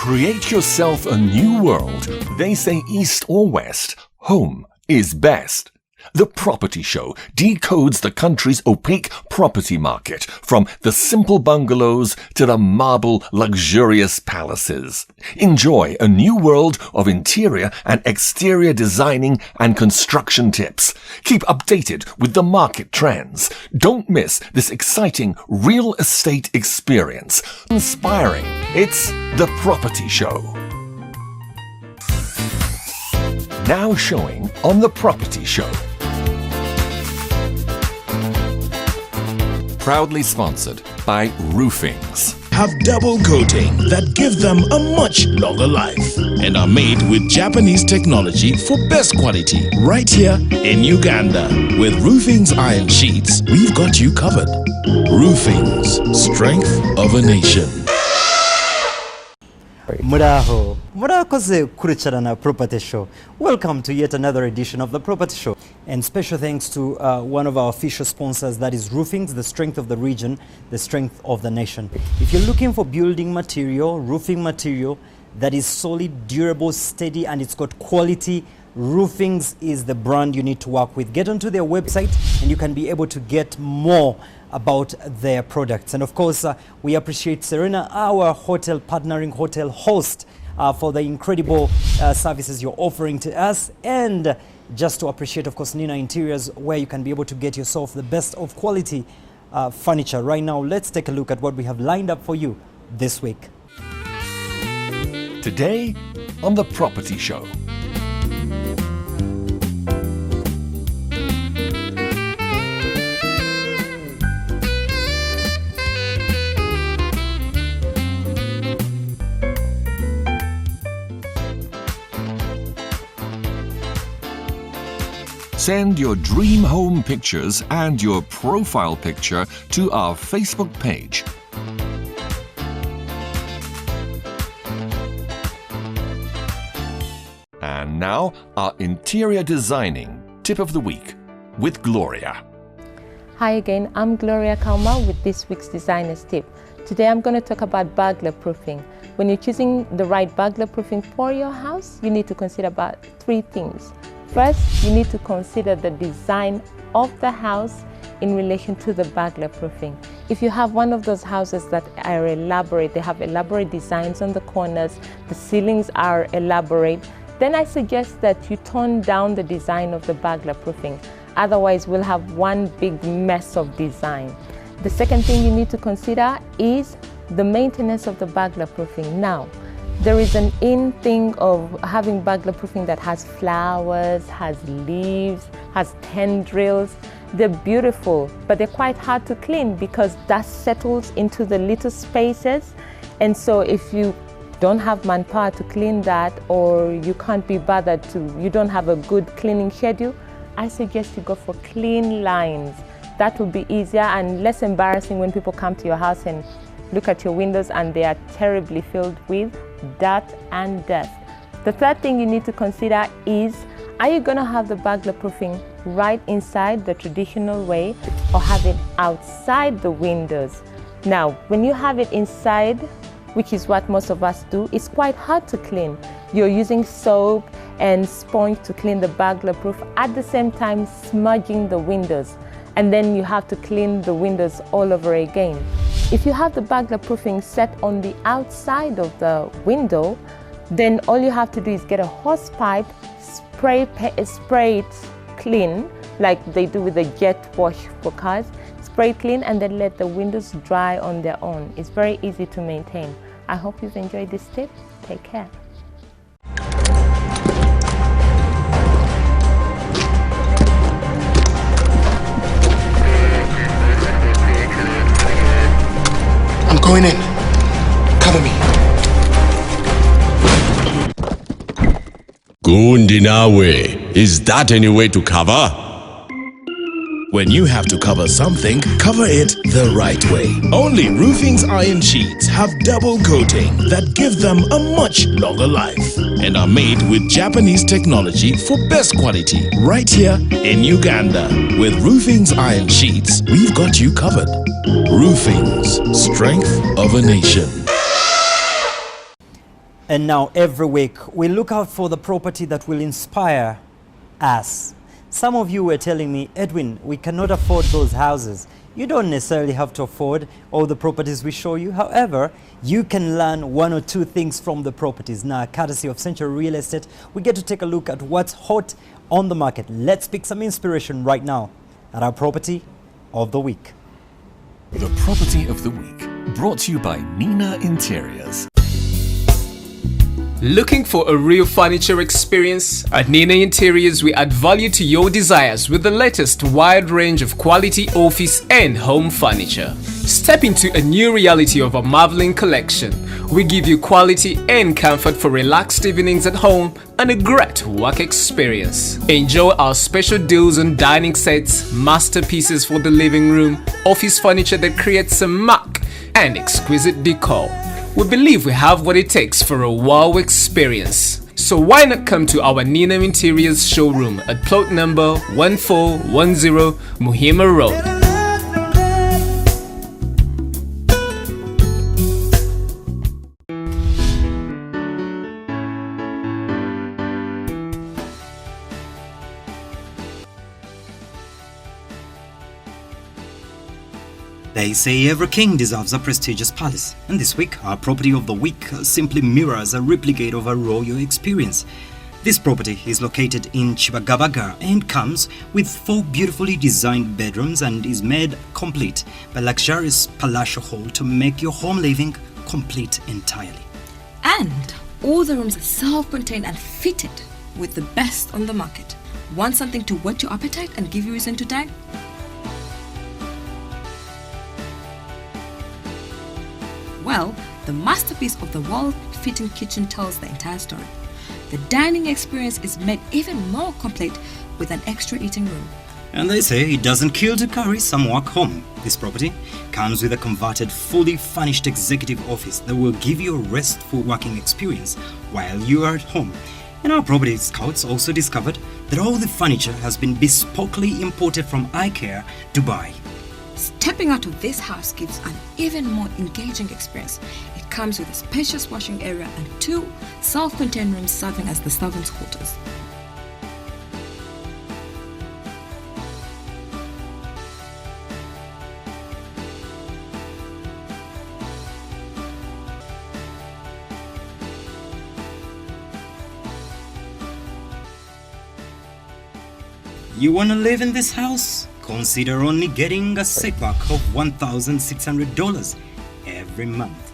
Create yourself a new world. They say east or west, home is best. The Property Show decodes the country's opaque property market, from the simple bungalows to the marble luxurious palaces. Enjoy a new world of interior and exterior designing and construction tips. Keep updated with the market trends. Don't miss this exciting real estate experience. Inspiring. It's The Property Show. Now showing on The Property Show. Proudly sponsored by Roofings. Have double coating that give them a much longer life and are made with Japanese technology for best quality right here in Uganda. With Roofings iron sheets, we've got you covered. Roofings, strength of a nation. Murakoze Kuricharana Property Show. Welcome to yet another edition of the Property Show. And special thanks to one of our official sponsors, that is Roofings, the strength of the region, the strength of the nation. If you're looking for building material, roofing material that is solid, durable, steady, and it's got quality, Roofings is the brand you need to work with. Get onto their website and you can be able to get more about their products. And of course, we appreciate Serena, our hotel partnering hotel host, for the incredible services you're offering to us, and just to appreciate, of course, Nina Interiors, where you can be able to get yourself the best of quality furniture. Right now, let's take a look at what we have lined up for you this week. Today on The Property Show. Send your dream home pictures and your profile picture to our Facebook page. And now, our interior designing tip of the week with Gloria. Hi again, I'm Gloria Kalma with this week's designer's tip. Today I'm going to talk about burglar proofing. When you're choosing the right burglar proofing for your house, you need to consider about 3 things. First, you need to consider the design of the house in relation to the burglar proofing. If you have one of those houses that are elaborate, they have elaborate designs on the corners, the ceilings are elaborate, then I suggest that you tone down the design of the burglar proofing. Otherwise, we'll have one big mess of design. The second thing you need to consider is the maintenance of the burglar proofing. Now, there is an in thing of having burglar proofing that has flowers, has leaves, has tendrils. They're beautiful, but they're quite hard to clean because dust settles into the little spaces. And so if you don't have manpower to clean that, or you can't be bothered to, you don't have a good cleaning schedule, I suggest you go for clean lines. That will be easier and less embarrassing when people come to your house and look at your windows and they are terribly filled with dirt and dust. The third thing you need to consider is, are you going to have the burglar proofing right inside the traditional way or have it outside the windows? Now, when you have it inside, which is what most of us do, it's quite hard to clean. You're using soap and sponge to clean the burglar proof, at the same time smudging the windows. And then you have to clean the windows all over again. If you have the burglar proofing set on the outside of the window, then all you have to do is get a hose pipe, spray it clean, like they do with the jet wash for cars. Spray it clean and then let the windows dry on their own. It's very easy to maintain. I hope you've enjoyed this tip. Take care. I'm going in. Cover me. Gundinawe, is that any way to cover? When you have to cover something, cover it the right way. Only Roofing's iron sheets have double coating that give them a much longer life and are made with Japanese technology for best quality right here in Uganda. With Roofing's iron sheets, we've got you covered. Roofing's, strength of a nation. And now every week we look out for the property that will inspire us. Some of you were telling me, Edwin, we cannot afford those houses. You don't necessarily have to afford all the properties we show you. However, you can learn one or two things from the properties. Now, courtesy of Century Real Estate, we get to take a look at what's hot on the market. Let's pick some inspiration right now at our property of the week. The Property of the Week, brought to you by Nina Interiors. Looking for a real furniture experience? At Nina Interiors, we add value to your desires with the latest wide range of quality office and home furniture. Step into a new reality of a marveling collection. We give you quality and comfort for relaxed evenings at home and a great work experience. Enjoy our special deals on dining sets, masterpieces for the living room, office furniture that creates a mark, and exquisite decor. We believe we have what it takes for a wow experience. So why not come to our Nina Interiors showroom at plot number 1410 Muhima Road. They say every king deserves a prestigious palace, and this week our property of the week simply mirrors a replicate of a royal experience. This property is located in Chibagabaga and comes with 4 beautifully designed bedrooms and is made complete by luxurious palatial hall to make your home living complete entirely. And all the rooms are self-contained and fitted with the best on the market. Want something to whet your appetite and give you reason to dine? Well, the masterpiece of the wall-fitting kitchen tells the entire story. The dining experience is made even more complete with an extra eating room. And they say it doesn't kill to carry some work home. This property comes with a converted, fully furnished executive office that will give you a restful working experience while you are at home. And our property scouts also discovered that all the furniture has been bespokely imported from IKEA, Dubai. Stepping out of this house gives an even more engaging experience. It comes with a spacious washing area and 2 self-contained rooms serving as the servants' quarters. You want to live in this house? Consider only getting a setback of $1,600 every month.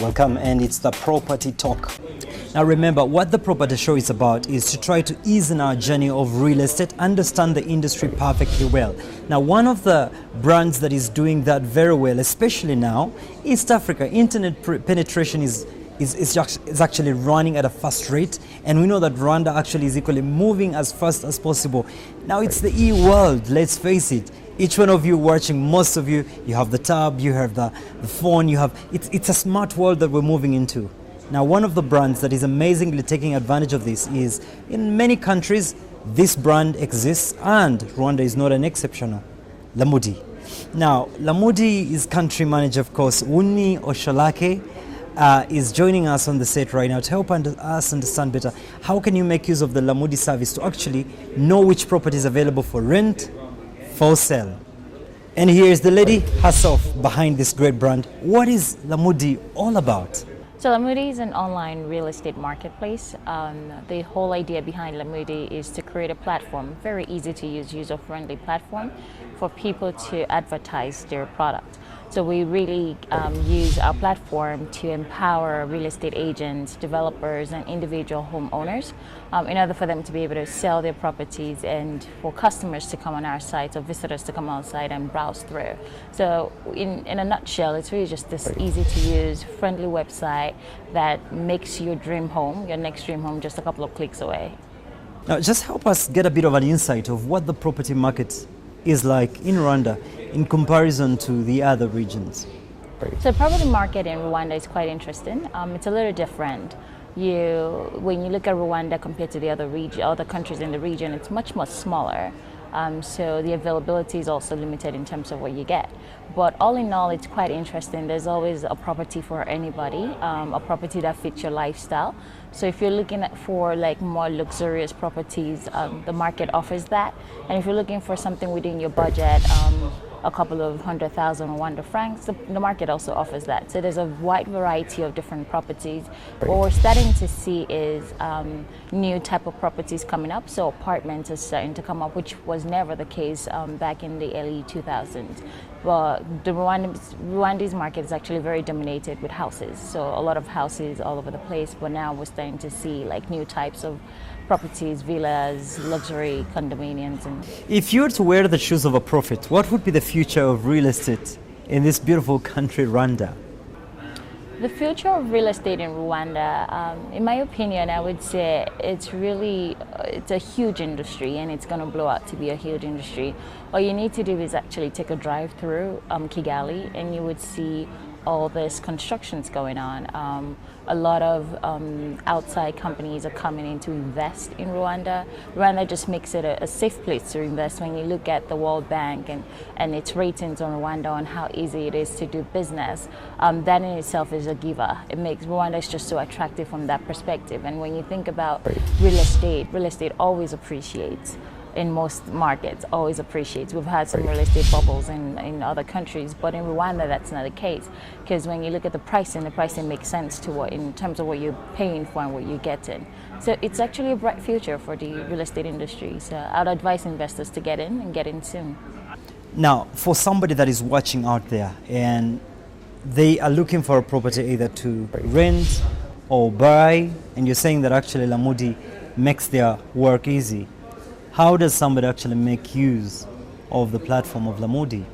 Welcome, and it's the Property Talk. Now remember, what the Property Show is about is to try to ease in our journey of real estate, understand the industry perfectly well. Now, one of the brands that is doing that very well, especially now, East Africa. Internet penetration is actually running at a fast rate, and we know that Rwanda actually is equally moving as fast as possible. Now it's the e-world, let's face it. Each one of you watching, most of you, you have the tab, you have the phone, it's a smart world that we're moving into. Now, one of the brands that is amazingly taking advantage of this is, in many countries, this brand exists, and Rwanda is not an exception. Lamudi. Now, Lamudi is country manager, of course. Wuni Oshalake is joining us on the set right now to help us understand better how can you make use of the Lamudi service to actually know which property is available for rent, for sale. And here is the lady herself behind this great brand. What is Lamudi all about? So Lamudi is an online real estate marketplace. The whole idea behind Lamudi is to create a platform, very easy to use, user-friendly platform for people to advertise their product. So we really use our platform to empower real estate agents, developers, and individual homeowners in order for them to be able to sell their properties and for customers to come on our site or visitors to come on site and browse through. So in a nutshell, it's really just this easy to use, friendly website that makes your dream home, your next dream home, just a couple of clicks away. Now, just help us get a bit of an insight of what the property market is like in Rwanda in comparison to the other regions. So the property market in Rwanda is quite interesting. It's a little different. When you look at Rwanda compared to the other countries in the region, it's much smaller. So the availability is also limited in terms of what you get. But all in all, it's quite interesting. There's always a property for anybody, a property that fits your lifestyle. So if you're looking for like more luxurious properties, the market offers that. And if you're looking for something within your budget, a couple of 100,000 Rwanda francs, the market also offers that. So there's a wide variety of different properties. What we're starting to see is new type of properties coming up. So apartments are starting to come up, which was never the case back in the early 2000s. But the Rwandese market is actually very dominated with houses. So a lot of houses all over the place, but now we're starting to see like new types of properties, villas, luxury condominiums. And if you were to wear the shoes of a prophet, what would be the future of real estate in this beautiful country, Rwanda? The future of real estate in Rwanda, in my opinion, I would say it's a huge industry, and it's going to blow out to be a huge industry. All you need to do is actually take a drive through Kigali, and you would see all this constructions going on. A lot of outside companies are coming in to invest in Rwanda. Rwanda just makes it a safe place to invest. When you look at the World Bank and its ratings on Rwanda on how easy it is to do business, that in itself is a giver. It makes Rwanda just so attractive from that perspective. And when you think about real estate always appreciates. In most markets, always appreciates. We've had some real estate bubbles in other countries, but in Rwanda that's not the case, because when you look at the pricing makes sense to in terms of what you're paying for and what you're getting. So it's actually a bright future for the real estate industry. So I'd advise investors to get in and get in soon. Now, for somebody that is watching out there and they are looking for a property either to rent or buy, and you're saying that actually Lamudi makes their work easy, how does somebody actually make use of the platform of Lamudi?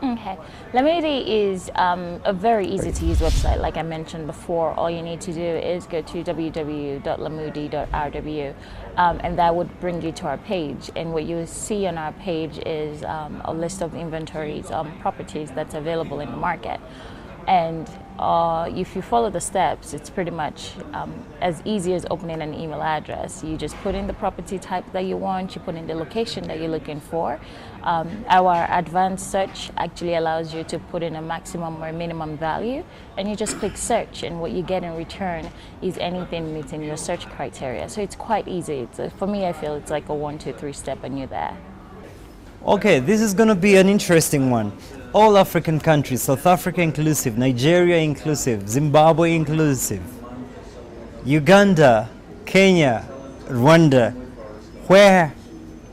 Okay, Lamudi is a very easy to use website. Like I mentioned before, all you need to do is go to www.lamudi.rw, and that would bring you to our page. And what you see on our page is a list of inventories, properties that's available in the market. And if you follow the steps, it's pretty much as easy as opening an email address. You just put in the property type that you want, you put in the location that you're looking for. Our advanced search actually allows you to put in a maximum or minimum value, and you just click search, and what you get in return is anything meeting your search criteria. So it's quite easy. For me, I feel it's like a 1, 2, 3 step and you're there. Okay, this is going to be an interesting one. All African countries, South Africa inclusive, Nigeria inclusive, Zimbabwe inclusive, Uganda, Kenya, Rwanda. Where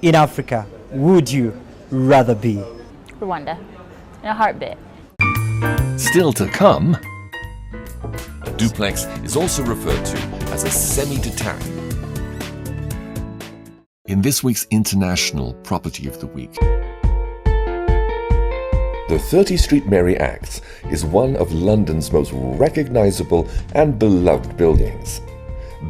in Africa would you rather be? Rwanda, in a heartbeat. Still to come, a duplex is also referred to as a semi-detached. In this week's International Property of the Week, the 30 Street Mary Acts is one of London's most recognizable and beloved buildings.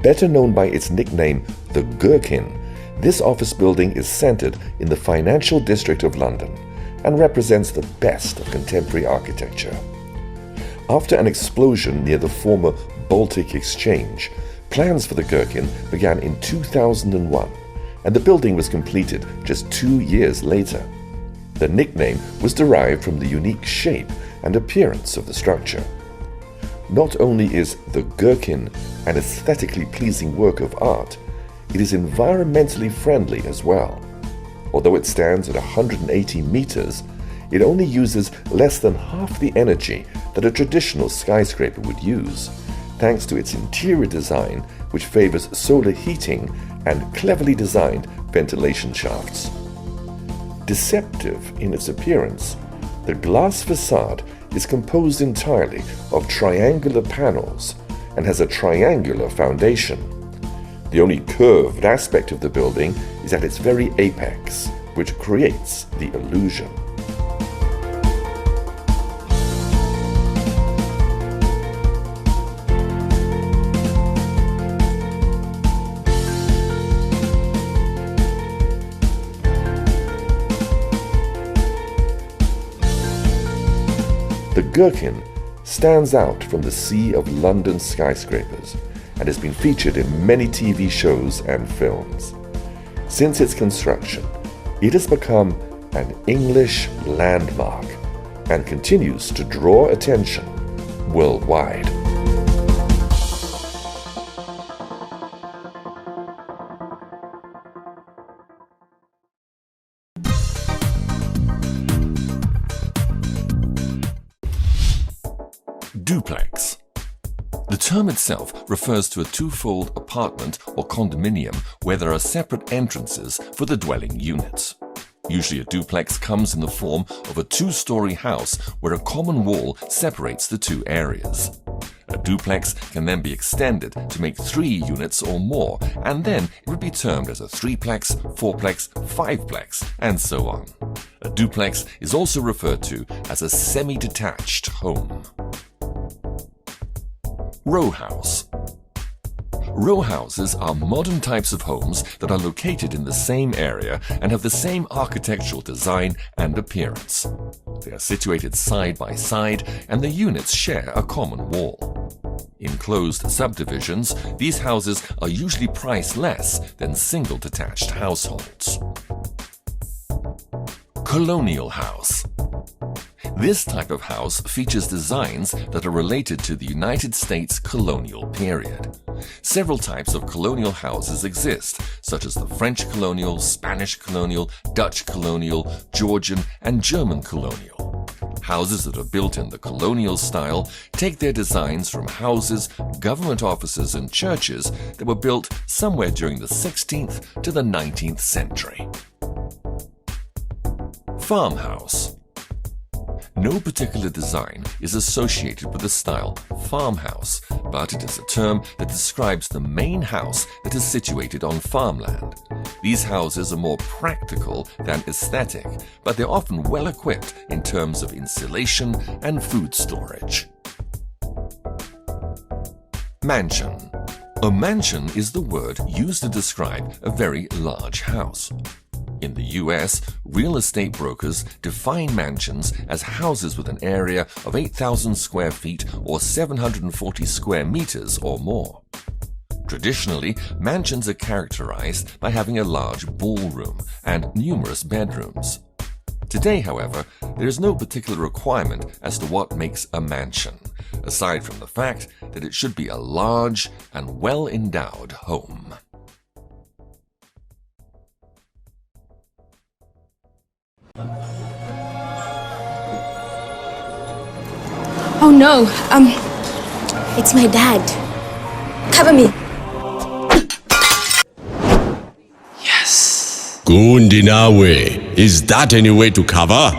Better known by its nickname, the Gherkin, this office building is centered in the financial district of London and represents the best of contemporary architecture. After an explosion near the former Baltic exchange, plans for the Gherkin began in 2001, and the building was completed just 2 years later. The nickname was derived from the unique shape and appearance of the structure. Not only is the Gherkin an aesthetically pleasing work of art, it is environmentally friendly as well. Although it stands at 180 meters, it only uses less than half the energy that a traditional skyscraper would use, thanks to its interior design, which favors solar heating and cleverly designed ventilation shafts. Deceptive in its appearance, the glass facade is composed entirely of triangular panels and has a triangular foundation. The only curved aspect of the building is at its very apex, which creates the illusion. The Gherkin stands out from the sea of London skyscrapers and has been featured in many TV shows and films. Since its construction, it has become an English landmark and continues to draw attention worldwide. Duplex. The term itself refers to a twofold apartment or condominium where there are separate entrances for the dwelling units. Usually a duplex comes in the form of a two-story house where a common wall separates the two areas. A duplex can then be extended to make 3 units or more, and then it would be termed as a 3-plex, 4-plex, 5-plex, and so on. A duplex is also referred to as a semi-detached home. Row house. Row houses are modern types of homes that are located in the same area and have the same architectural design and appearance. They are situated side by side and the units share a common wall. In closed subdivisions, these houses are usually priced less than single detached households. Colonial House. This type of house features designs that are related to the United States colonial period. Several types of colonial houses exist, such as the French colonial, Spanish colonial, Dutch colonial, Georgian, and German colonial. Houses that are built in the colonial style take their designs from houses, government offices, and churches that were built somewhere during the 16th to the 19th century. Farmhouse. No particular design is associated with the style farmhouse, but it is a term that describes the main house that is situated on farmland. These houses are more practical than aesthetic, but they're often well equipped in terms of insulation and food storage. Mansion. A mansion is the word used to describe a very large house. In the US, real estate brokers define mansions as houses with an area of 8,000 square feet or 740 square meters or more. Traditionally, mansions are characterized by having a large ballroom and numerous bedrooms. Today, however, there is no particular requirement as to what makes a mansion, aside from the fact that it should be a large and well-endowed home. Oh no, it's my dad. Cover me. Yes. Gundinawe. Is that any way to cover?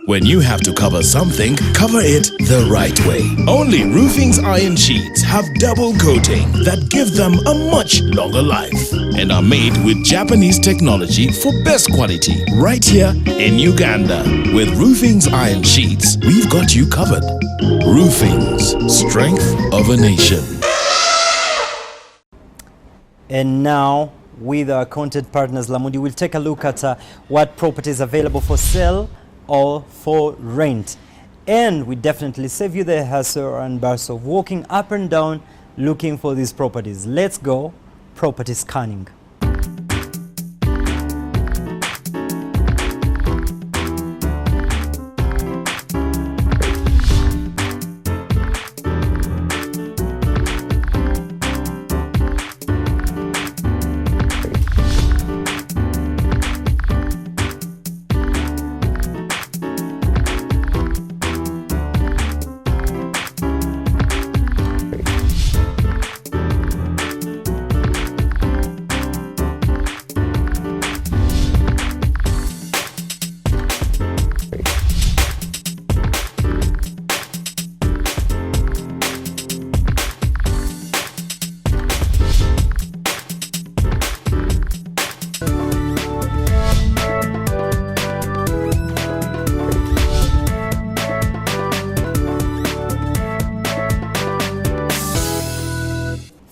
When you have to cover something, cover it the right way. Only Roofing's iron sheets have double coating that give them a much longer life and are made with Japanese technology for best quality right here in Uganda. With Roofing's iron sheets, we've got you covered. Roofing's strength of a nation. And now, with our content partners, Lamudi, we'll take a look at what properties available for sale or for rent. And we definitely save you the hassle and bustle of walking up and down looking for these properties. Let's go property scanning.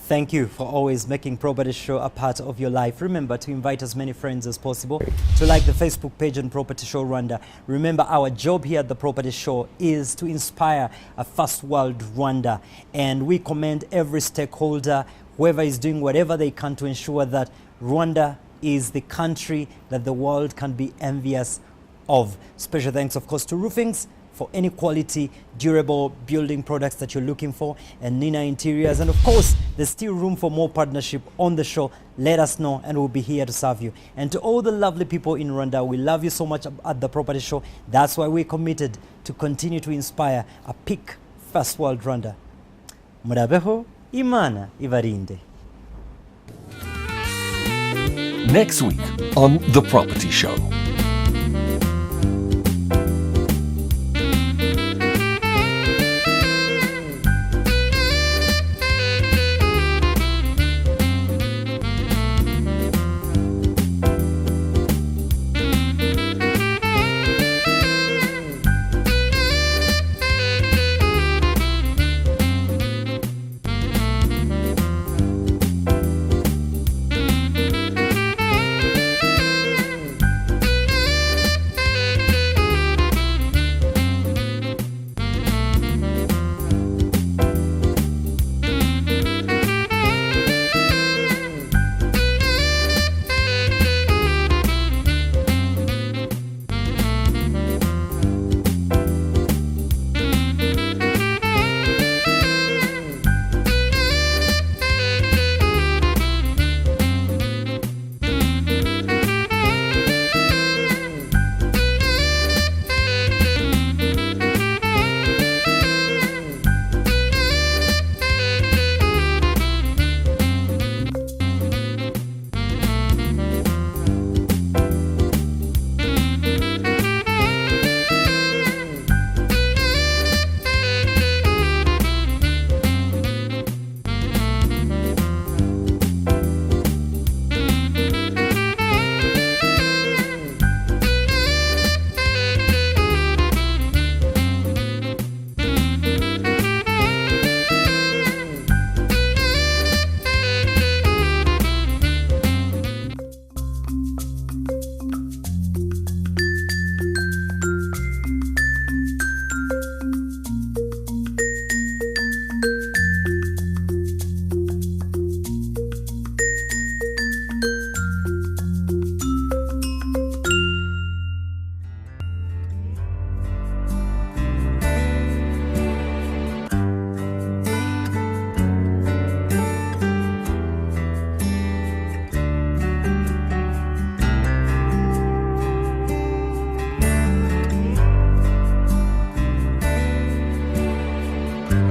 Thank you for always making Property Show a part of your life. Remember to invite as many friends as possible to like the Facebook page on Property Show Rwanda. Remember, our job here at the Property Show is to inspire a first world Rwanda. And we commend every stakeholder, whoever is doing whatever they can to ensure that Rwanda is the country that the world can be envious of. Special thanks, of course, to Roofings for any quality, durable building products that you're looking for, and Nina Interiors. And of course, there's still room for more partnership on the show. Let us know and we'll be here to serve you. And to all the lovely people in Rwanda, we love you so much at the Property Show. That's why we're committed to continue to inspire a peak first world Rwanda. Murabeho, Imana Ivarinde. Next week on The Property Show.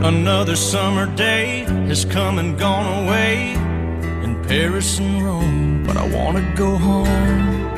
Another summer day has come and gone away in Paris and Rome, but I wanna go home.